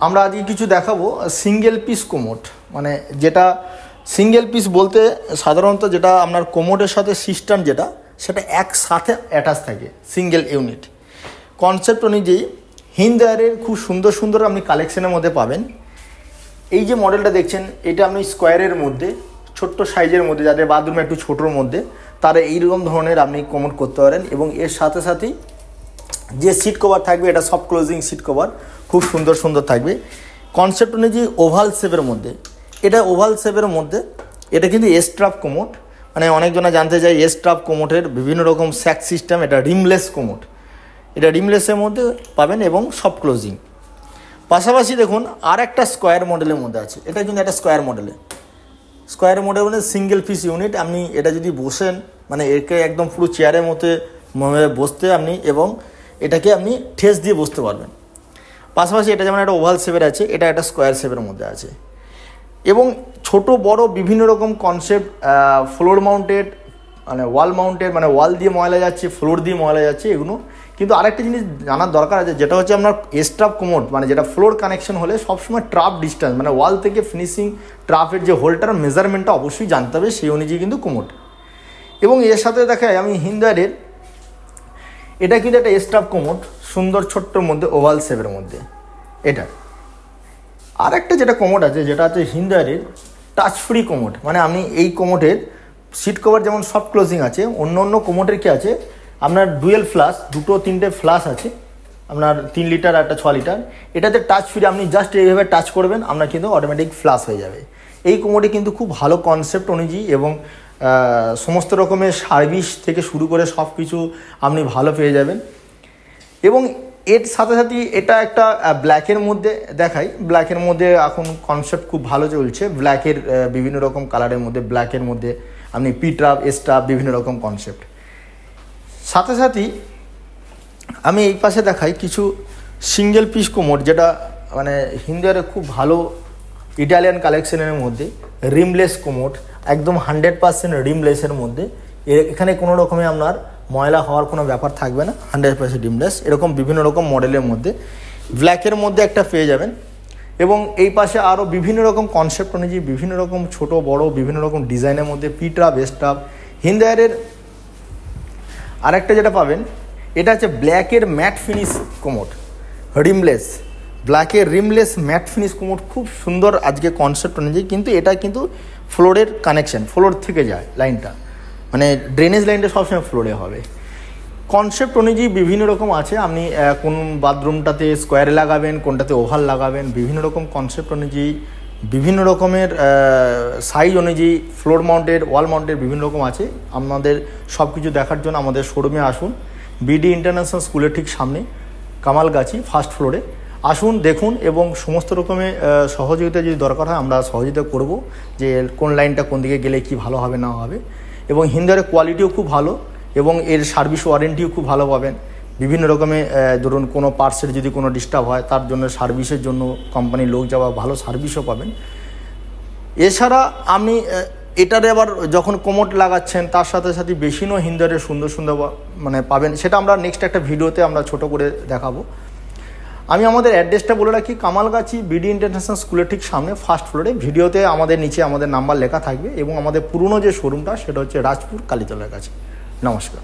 আমরা আজকে কিছু দেখাবো সিঙ্গেল পিস কোমোড, মানে যেটা সিঙ্গেল পিস বলতে সাধারণত যেটা আপনার কোমোডের সাথে সিস্টেম যেটা সেটা একসাথে অ্যাটাচ থাকে সিঙ্গেল ইউনিট কনসেপ্ট অনুযায়ী। হিন্দারের খুব সুন্দর সুন্দর আপনি কালেকশনের মধ্যে পাবেন। এই যে মডেলটা দেখছেন এটা আপনি স্কোয়ারের মধ্যে ছোট্ট সাইজের মধ্যে, যাদের বাথরুমে একটু ছোটোর মধ্যে তারা এইরকম ধরনের আপনি কোমোড করতে পারেন। এবং এর সাথে সাথেই যে সিট কভার থাকবে এটা সফট ক্লোজিং সিট কভার, খুব সুন্দর সুন্দর থাকবে। কনসেপ্ট অনুযায়ী ওভাল শেপের মধ্যে, এটা ওভাল শেপের মধ্যে এটা কিন্তু এস্ট্রাপ কোমোড, মানে অনেকজনা জানতে চাই এস্ট্রাপ কোমোডের বিভিন্ন রকম স্যাক সিস্টেম। এটা রিমলেস কোমোড, এটা রিমলেসের মধ্যে পাবেন এবং সফট ক্লোজিং। পাশাপাশি দেখুন আর একটা স্কোয়ার মডেলের মধ্যে আছে, এটা কিন্তু একটা স্কোয়ার মডেল মানে সিঙ্গেল পিস ইউনিট। আপনি এটা যদি বসেন মানে একে একদম পুরো চেয়ারের মধ্যে বসতে আপনি এবং এটাকে আপনি ঠেস দিয়ে বসতে পারবেন। পাশাপাশি এটা যেমন একটা ওভাল শেপের আছে, এটা একটা স্কোয়ার শেপের মধ্যে আছে। এবং ছোট বড় বিভিন্ন রকম কনসেপ্ট, ফ্লোর মাউন্টেড মানে ওয়াল মাউন্টেড, মানে ওয়াল দিয়ে ময়লা যাচ্ছে ফ্লোর দিয়ে ময়লা যাচ্ছে এগুলো। কিন্তু আরেকটা জিনিস জানার দরকার আছে, যেটা হচ্ছে আপনার এস্ট্রাপ কোমোড, মানে যেটা ফ্লোর কানেকশন হলে সবসময় ট্রাপ ডিস্টেন্স মানে ওয়াল থেকে ফিনিশিং ট্রাপের যে হোলটার মেজারমেন্টটা অবশ্যই জানতে হবে, সেই অনুযায়ী কিন্তু কোমোড। এবং এর সাথে দেখায় আমি হিন্দারের এটা কিন্তু একটা এস্ট্রাপ কোমোড, সুন্দর ছোট্টর মধ্যে ওভাল শেপের মধ্যে। এটা আর একটা যেটা কোমোড আছে যেটা হচ্ছে হিন্দারের টাচ ফ্রি কোমোড, মানে আপনি এই কোমোডের সিট কভার যেমন সফট ক্লোজিং আছে, অন্য অন্য কোমোডের কী আছে আপনার ডুয়েল ফ্লাশ, দুটো তিনটে ফ্লাশ আছে আপনার 3 লিটার আর একটা 6 লিটার। এটাতে টাচ ফ্রি, আপনি জাস্ট এইভাবে টাচ করবেন আপনার কিন্তু অটোমেটিক ফ্লাশ হয়ে যাবে। এই কোমোডে কিন্তু খুব ভালো কনসেপ্ট অনুযায়ী এবং সমস্ত রকমের সার্ভিস থেকে শুরু করে সব কিছু আপনি ভালো পেয়ে যাবেন। এবং এর সাথে সাথে এটা একটা ব্ল্যাকের মধ্যে দেখাই, ব্ল্যাকের মধ্যে এখন কনসেপ্ট খুব ভালো চলছে, ব্ল্যাকের বিভিন্ন রকম কালারের মধ্যে, ব্ল্যাকের মধ্যে আপনি পি ট্রাপ এস্ট্রাপ বিভিন্ন রকম কনসেপ্ট। সাথে সাথেই আমি এই পাশে দেখাই কিছু সিঙ্গেল পিস কোমোড, যেটা মানে হিন্দারে খুব ভালো ইটালিয়ান কালেকশনের মধ্যে রিমলেস কোমোড, একদম 100% রিমলেসের মধ্যে। এখানে কোনো রকমে আপনার ময়লা হওয়ার কোনো ব্যাপার থাকবে না, 100% রিমলেস। এরকম বিভিন্ন রকম মডেলের মধ্যে ব্ল্যাকের মধ্যে একটা পেয়ে যাবেন। এবং এই পাশে আরও বিভিন্ন রকম কনসেপ্ট অনুযায়ী বিভিন্ন রকম ছোট বড় বিভিন্ন রকম ডিজাইনের মধ্যে পি ট্রাপ এস্ট্রাপ। হিন্দারের আরেকটা যেটা পাবেন এটা হচ্ছে ব্ল্যাকের ম্যাট ফিনিশ কোমোড, রিমলেস, ব্ল্যাকের রিমলেস ম্যাট ফিনিশ কোমোড, খুব সুন্দর আজকে কনসেপ্ট অনুযায়ী। কিন্তু এটা কিন্তু ফ্লোরের কানেকশন, ফ্লোর থেকে যায় লাইনটা, মানে ড্রেনেজ লাইনটা সবসময় ফ্লোরে হবে। কনসেপ্ট অনুযায়ী বিভিন্ন রকম আছে, আপনি কোন বাথরুমটাতে স্কোয়ারে লাগাবেন, কোনটাতে ওভাল লাগাবেন, বিভিন্ন রকম কনসেপ্ট অনুযায়ী বিভিন্ন রকমের সাইজ অনুযায়ী ফ্লোর মাউন্টেড ওয়াল মাউন্টেড বিভিন্ন রকম আছে। আপনাদের সব কিছু দেখার জন্য আমাদের শোরুমে আসুন, বিডি ইন্টারন্যাশনাল স্কুলের ঠিক সামনে কামালগাছি ফার্স্ট ফ্লোরে আসুন, দেখুন। এবং সমস্ত রকমের সহযোগিতা যদি দরকার হয় আমরা সহযোগিতা করব, যে কোন লাইনটা কোন দিকে গেলে কি ভালো হবে না হবে। এবং হিন্দারের কোয়ালিটিও খুব ভালো এবং এর সার্ভিস ওয়ারেন্টিও খুব ভালো পাবেন। বিভিন্ন রকমের ধরুন কোনো পার্টসের যদি কোনো ডিস্টার্ব হয় তার জন্য সার্ভিসের জন্য কোম্পানির লোক যাওয়া, ভালো সার্ভিসও পাবেন। এছাড়া আপনি এটারে আবার যখন কোমোড লাগাচ্ছেন তার সাথে সাথে বেশিনও হিন্দারের সুন্দর সুন্দর মানে পাবেন, সেটা আমরা নেক্সট একটা ভিডিওতে আমরা ছোট করে দেখাবো। আমি আমাদের অ্যাড্রেসটা বলে রাখি, কামালগাছি বিডি ইন্টারন্যাশনাল স্কুলের ঠিক সামনে ফার্স্ট ফ্লোরে। ভিডিওতে আমাদের নিচে আমাদের নাম্বার লেখা থাকবে এবং আমাদের পুরনো যে শোরুমটা সেটা হচ্ছে রাজপুর কালীতলার কাছে। নমস্কার।